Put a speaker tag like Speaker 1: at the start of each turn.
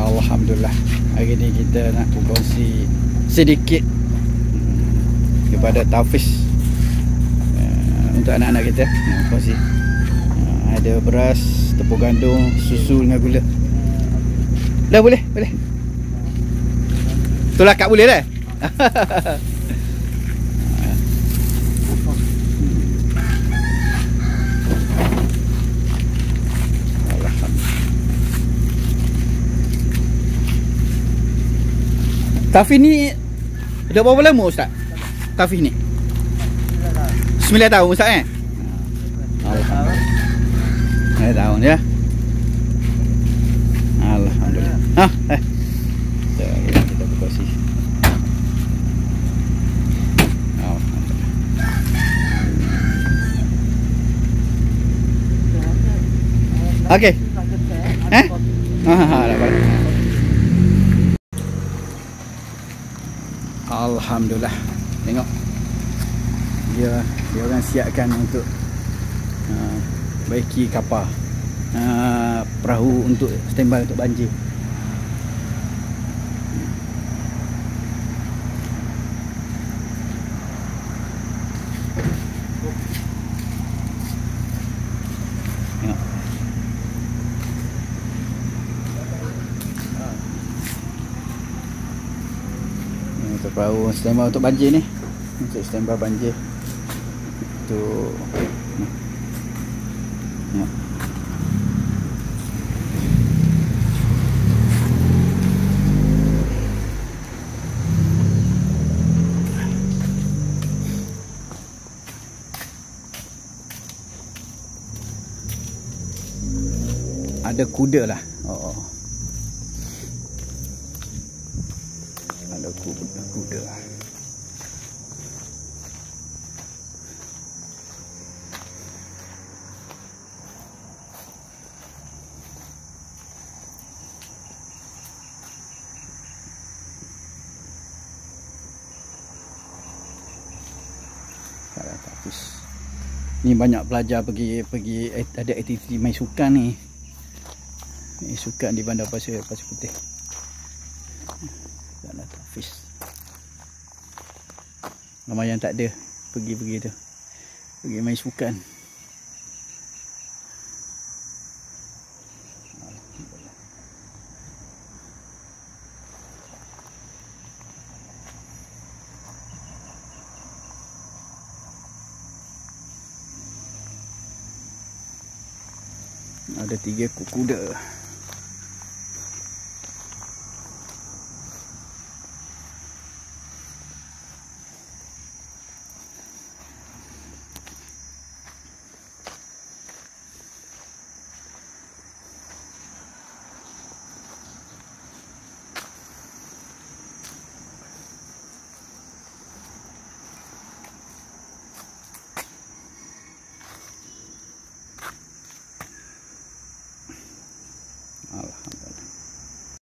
Speaker 1: Alhamdulillah, hari ni kita nak berkongsi sedikit kepada Tafiz untuk anak-anak kita. Kongsi ada beras, tepung gandum, susu dengan gula. Dah boleh? Boleh. Itulah Kak boleh dah. Tafiz ni dah berapa lama Ustaz? Tafiz ni 9 tahun Ustaz eh? Alhamdulillah 9 tahun ya. Alhamdulillah. Kita berkongsi. Alhamdulillah. Okey. Alhamdulillah. Tengok. Dia orang siapkan untuk baiki kapal. Perahu untuk standby untuk banjir. Tengok. Untuk perahu standby untuk banjir ni. Untuk standby banjir. Untuk ya. Ada kuda lah. Ada kuda. Tafiz. Ni banyak pelajar pergi ada aktiviti main sukan ni. Main sukan di Bandar Pasir Putih. Dan Tafiz. Ramai yang tak ada pergi tu. Pergi main sukan. Ada 3 ekor kuda. Alhamdulillah.